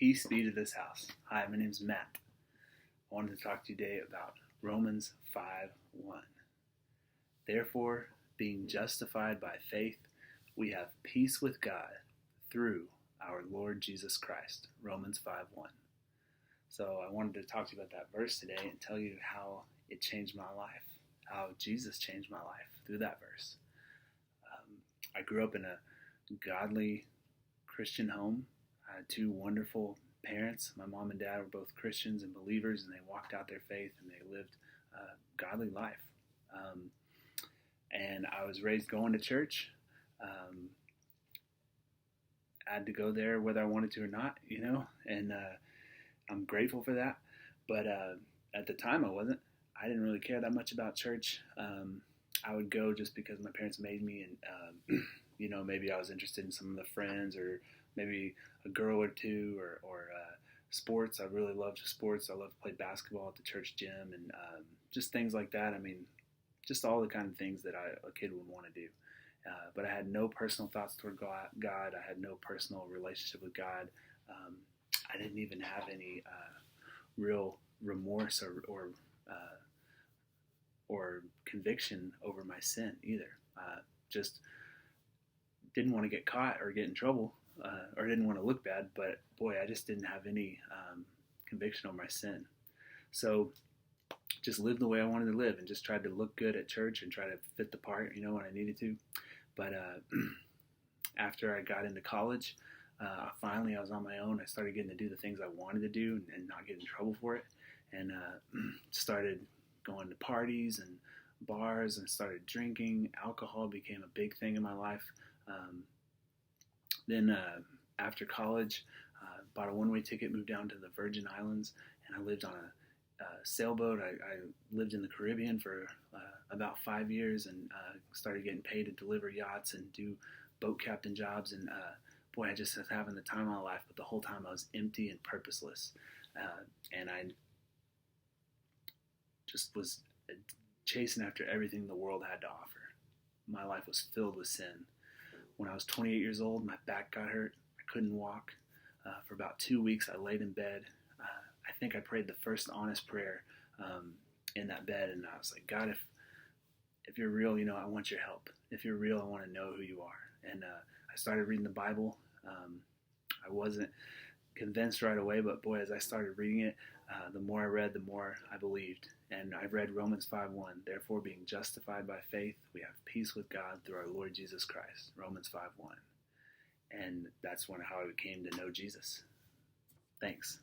Peace be to this house. Hi, my name is Matt. I wanted to talk to you today about Romans 5:1. Therefore, being justified by faith, we have peace with God through our Lord Jesus Christ. Romans 5:1. So I wanted to talk to you about that verse today and tell you how it changed my life, how Jesus changed my life through that verse. I grew up in a godly Christian home. I had two wonderful parents. My mom and dad were both Christians and believers, and they walked out their faith and they lived a godly life. And I was raised going to church. I had to go there whether I wanted to or not, and I'm grateful for that. But at the time, I wasn't. I didn't really care that much about church. I would go just because my parents made me, and maybe I was interested in some of the friends, or maybe a girl or two, or sports. I really loved sports. I loved to play basketball at the church gym, and just things like that. I mean, just all the kind of things that a kid would want to do. But I had no personal thoughts toward God. I had no personal relationship with God. I didn't even have any real remorse or conviction over my sin either. Just didn't want to get caught or get in trouble, or didn't want to look bad. But boy, I just didn't have any conviction over my sin. So just lived the way I wanted to live, and just tried to look good at church and try to fit the part, when I needed to. But after I got into college, finally I was on my own. I started getting to do the things I wanted to do and not get in trouble for it, and started going to parties and bars and started drinking. Alcohol became a big thing in my life. Then after college, bought a one-way ticket, moved down to the Virgin Islands, and I lived on a sailboat. I lived in the Caribbean for about 5 years, and started getting paid to deliver yachts and do boat captain jobs. And boy, I just was having the time of my life, but the whole time I was empty and purposeless. And I just was chasing after everything the world had to offer. My life was filled with sin. When I was 28 years old, my back got hurt. I couldn't walk. For about 2 weeks, I laid in bed. I think I prayed the first honest prayer in that bed, and I was like, God, if you're real, I want your help. If you're real, I want to know who you are. And I started reading the Bible. I wasn't convinced right away, but boy, as I started reading it, the more I read, the more I believed. And I read Romans 5:1. Therefore, being justified by faith, we have peace with God through our Lord Jesus Christ. Romans 5:1. And that's how I came to know Jesus. Thanks.